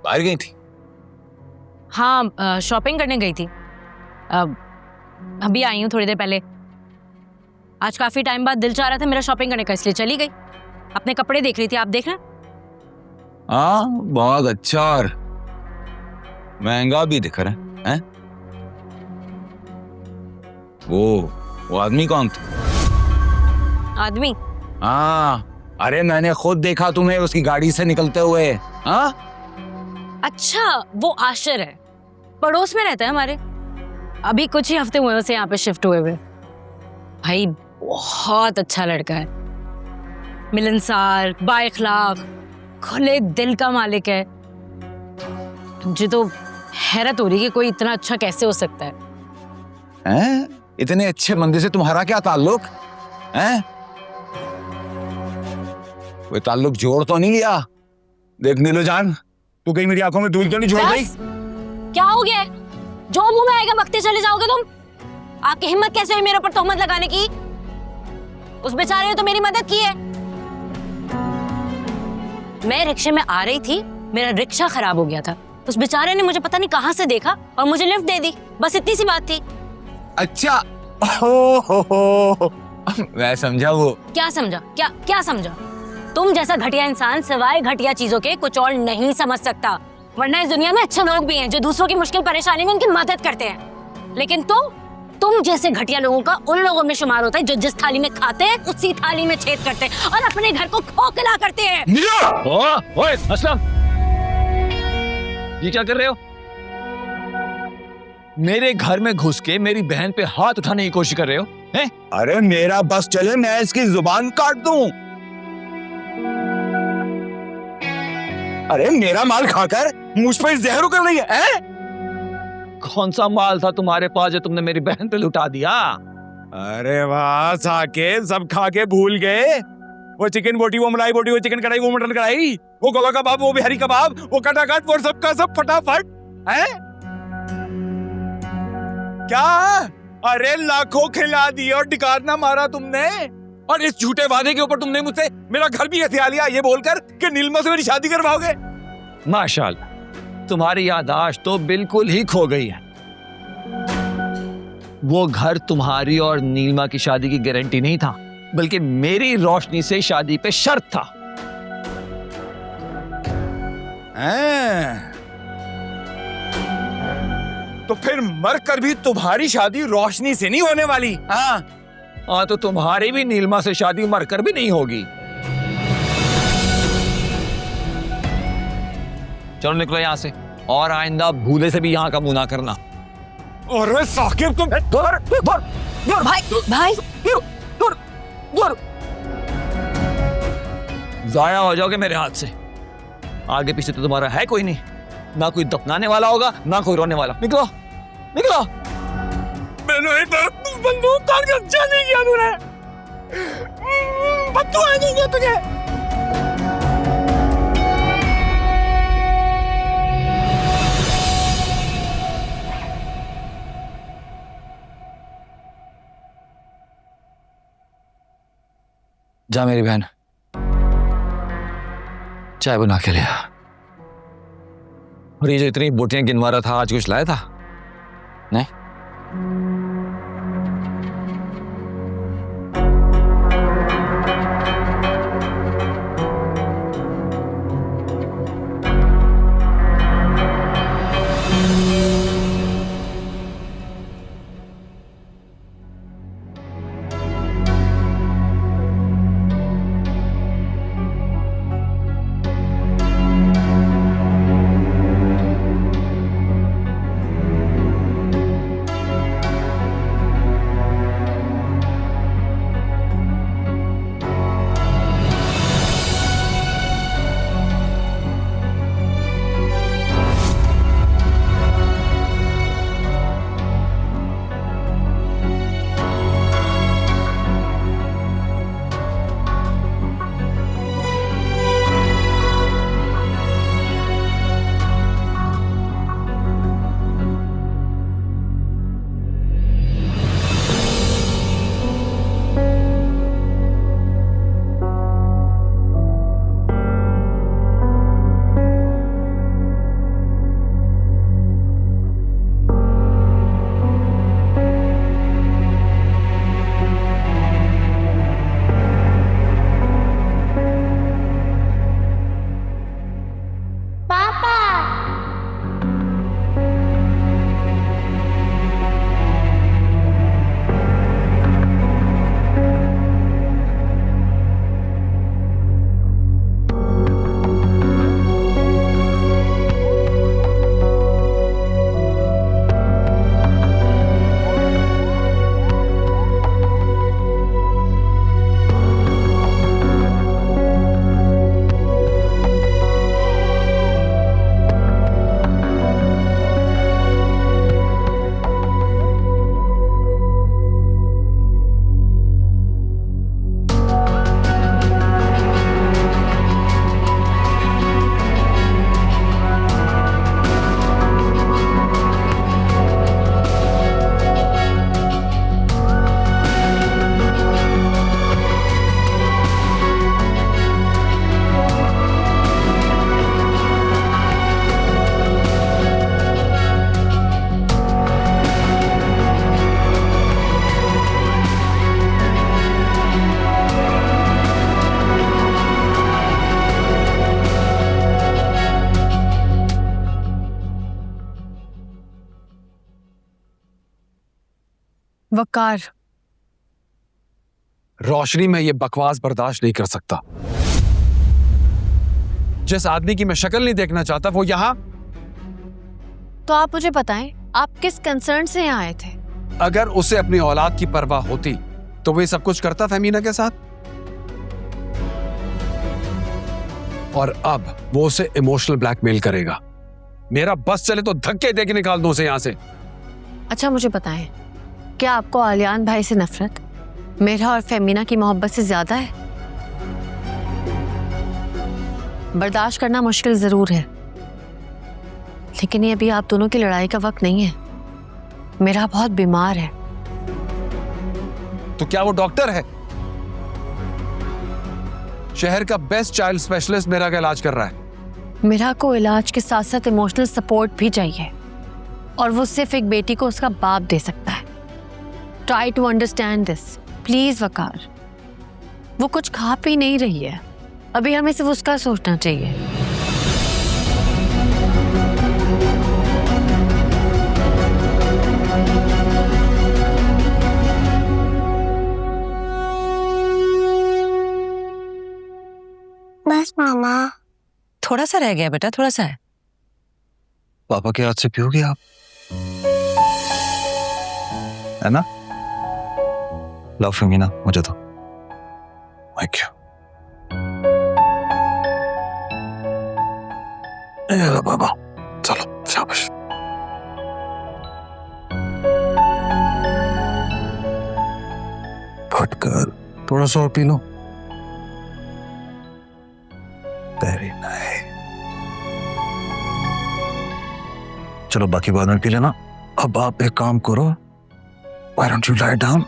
बाहर गई थी? हाँ, शॉपिंग करने गई थी। अभी आई हूँ थोड़ी देर पहले। आज काफी टाइम बाद दिल चाह रहा था मेरा शॉपिंग करने का, इसलिए चली गई। अपने कपड़े देख रही थी, आप देखना। हाँ, बहुत अच्छा और महंगा भी दिख रहा है। वो आदमी कौन था? आदमी? हाँ, अरे मैंने खुद देखा तुम्हें उसकी गाड़ी से निकलते हुए। हाँ, अच्छा, वो आशिर है, पड़ोस में रहता है हमारे। अभी कुछ ही हफ्ते हुए उसे यहाँ पे शिफ्ट हुए हुए। भाई बहुत अच्छा लड़का है, मिलनसार, बाइखलाक, खुले दिल का मालिक है। मुझे तो हैरत हो रही है कि कोई इतना अच्छा कैसे हो सकता है। हैं? इतने अच्छे बंदे से तुम्हारा क्या ताल्लुक है? कोई ताल्लुक जोड़ तो नहीं गया? देख नीलू जान, तू कहीं मेरी आंखों में धूल तो नहीं छोड़ गई? क्या हो गया? जो मुंह में आएगा बकते चले जाओगे तुम? आपकी हिम्मत कैसे हुई मेरे ऊपर तोहमत लगाने की? उस बेचारे ने तो मेरी मदद की है। मैं रिक्शे में आ रही थी, मेरा रिक्शा खराब हो गया था। उस बेचारे ने मुझे पता नहीं कहां से देखा और मुझे लिफ्ट दे दी। बस इतनी सी बात थी। अच्छा, हो, मैं समझा। वो क्या समझा? क्या समझा? तुम जैसा घटिया इंसान सिवाय घटिया चीजों के कुछ और नहीं समझ सकता। वरना इस दुनिया में अच्छे लोग भी हैं जो दूसरों की मुश्किल परेशानी में उनकी मदद करते हैं। लेकिन तुम जैसे घटिया लोगों का उन लोगों में शुमार होता है जो जिस थाली में खाते हैं उसी थाली में छेद करते हैं और अपने घर को खोखला करते हैं। ओए असलम, ये क्या कर रहे हो? मेरे घर में घुस के मेरी बहन पे हाथ उठाने की कोशिश कर रहे हो हैं? अरे मेरा बस चले, मैं इसकी जुबान काट दूं। अरे मेरा माल खाकर मुझ पर जहर कर रही है? कौन सा माल था तुम्हारे पास जो तुमने मेरी बहन पे लुटा दिया? अरे वाह साकिब, सब खा के भूल गए। वो चिकन बोटी, वो मलाई बोटी, वो चिकन कढ़ाई, वो मटन कढ़ाई, वो गोला कबाब, वो बिहारी कबाब, वो कटाकट, वो सबका सब फटाफट है। क्या? अरे लाखों खिला दिए और डिकार ना मारा तुमने। और इस झूठे वादे के ऊपर तुमने मुझसे मेरा घर भी हथिया लिया, ये बोलकर कि नीलमा से मेरी शादी करवाओगे। माशाल्लाह, तुम्हारी याददाश्त तो बिल्कुल ही खो गई है। वो घर तुम्हारी और नीलमा की शादी की गारंटी नहीं था, बल्कि मेरी रोशनी से शादी पे शर्त था। तो फिर मरकर भी तुम्हारी शादी रोशनी से नहीं होने वाली? हाँ, तो तुम्हारी भी नीलमा से शादी मरकर भी नहीं होगी। चलो निकलो यहाँ से, और आइंदा भूले से भी यहाँ का मुंह ना करना। अरे साकिब तुम भाई जाया हो जाओगे मेरे हाथ से। आगे पीछे तो तुम्हारा है कोई नहीं, ना कोई दफनाने वाला होगा ना कोई रोने वाला। निकलो निकलो। मैंने बंदूक काट के अच्छा नहीं किया तूने। बददुआ नहीं दिया तुझे। जा मेरी बहन, चाय बना के ले आ। और ये जो इतनी बोटियां गिनवा रहा था, आज कुछ लाया था? नहीं? वकार, रोशनी, मैं ये बकवास बर्दाश्त नहीं कर सकता। जिस आदमी की मैं शक्ल नहीं देखना चाहता वो यहाँ। तो आप मुझे बताएं, आप किस कंसर्न से यहाँ आए थे? अगर उसे अपनी औलाद की परवाह होती तो वो ये सब कुछ करता फहमीना के साथ। और अब वो उसे इमोशनल ब्लैकमेल करेगा। मेरा बस चले तो धक्के देके निकाल दूं उसे यहाँ से। अच्छा मुझे बताएं, क्या आपको आलियान भाई से नफरत मेरा और फेमिना की मोहब्बत से ज्यादा है? बर्दाश्त करना मुश्किल जरूर है, लेकिन ये अभी आप दोनों की लड़ाई का वक्त नहीं है। मेरा बहुत बीमार है। तो क्या वो डॉक्टर है? शहर का बेस्ट चाइल्ड स्पेशलिस्ट मेरा का इलाज कर रहा है। मेरा को इलाज के साथ साथ इमोशनल सपोर्ट भी चाहिए, और वो सिर्फ एक बेटी को उसका बाप दे सकता है। Try to understand this please Waqar. वो कुछ खा पी नहीं रही है, अभी हमें सिर्फ उसका सोचना चाहिए। बस मामा। थोड़ा सा रह गया बेटा, थोड़ा सा है। पापा के हाथ से पियोगे आप, है ना? लाओ फमीना, मुझे दो। Thank you. बाबा चलो शाबाश। घुट कर थोड़ा सा और पी लो। Very nice. चलो बाकी बाद में पी लेना। अब आप एक काम करो, Why don't you lie down?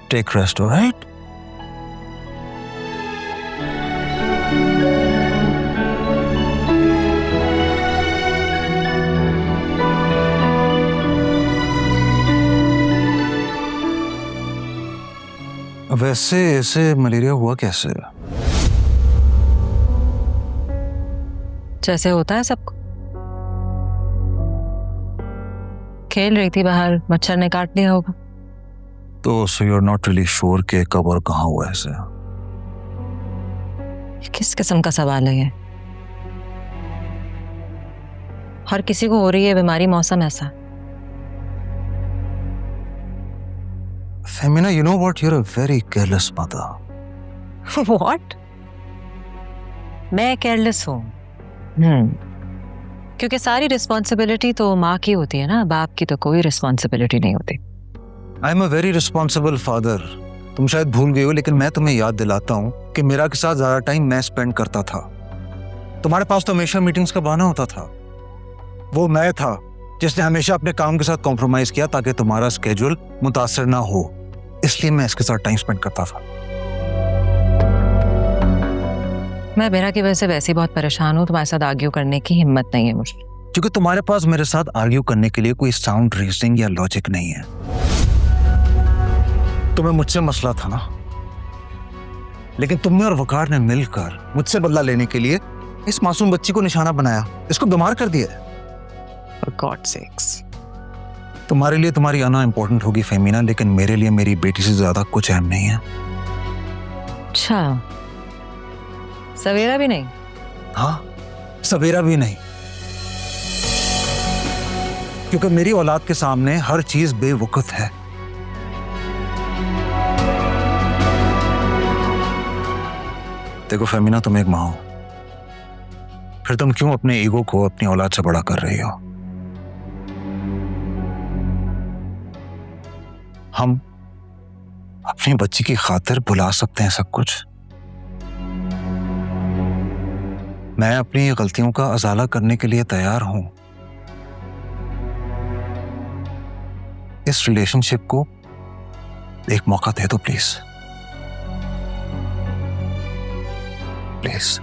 Take rest, all right? वैसे ऐसे मलेरिया हुआ कैसे? जैसे होता है सबको। खेल रही थी बाहर, मच्छर ने काट लिया होगा। तो so you're not really sure कि कब और कहाँ हुआ ऐसे? किस किस्म का सवाल है ये? हर किसी को हो रही है बीमारी, मौसम ऐसा। Femina, you know what? You're a very careless mother. What? मैं केयरलेस हूँ? क्योंकि सारी रिस्पॉन्सिबिलिटी तो माँ की होती है ना, बाप की तो कोई रिस्पॉन्सिबिलिटी नहीं होती। I'm a very responsible father. तुम शायद भूल गई हो, लेकिन मैं तुम्हें याद दिलाता हूँ कि मेरा के साथ ज्यादा टाइम मैं स्पेंड करता था। तुम्हारे पास तो हमेशा मीटिंग्स का बहाना होता था। वो मैं था जिसने हमेशा अपने काम के साथ कॉम्प्रोमाइज किया ताकि तुम्हारा स्केड्यूल मुतासर ना हो, इसलिए मैं इसके साथ टाइम स्पेंड करता था। मैं बेरा की वजह से वैसे ही बहुत परेशान हूँ, तुम्हारे साथ आर्ग्यू करने की हिम्मत नहीं है मुझे। क्योंकि तुम्हारे पास मेरे साथ आर्ग्यू करने के लिए कोई साउंड रीजनिंग या लॉजिक नहीं है। तुम्हें मुझसे मसला था ना, लेकिन तुमने और वकार ने मिलकर मुझसे बदला लेने के लिए इस मासूम बच्ची को निशाना बनाया, इसको बीमार कर दिया। For God's sakes. तुम्हारे लिए तुम्हारी आना इंपॉर्टेंट होगी फेमिना, लेकिन मेरे लिए मेरी बेटी से ज्यादा कुछ अहम नहीं है। अच्छा, सवेरा भी नहीं? हाँ, सवेरा भी नहीं, क्योंकि मेरी औलाद के सामने हर चीज बेवकूफ है। देखो फेमिना, तुम एक माँ हो, फिर तुम क्यों अपने ईगो को अपनी औलाद से बड़ा कर रही हो? हम अपनी बच्ची की खातिर भुला सकते हैं सब कुछ। मैं अपनी गलतियों का अजाला करने के लिए तैयार हूं। इस रिलेशनशिप को एक मौका दे दो प्लीज, प्लीज।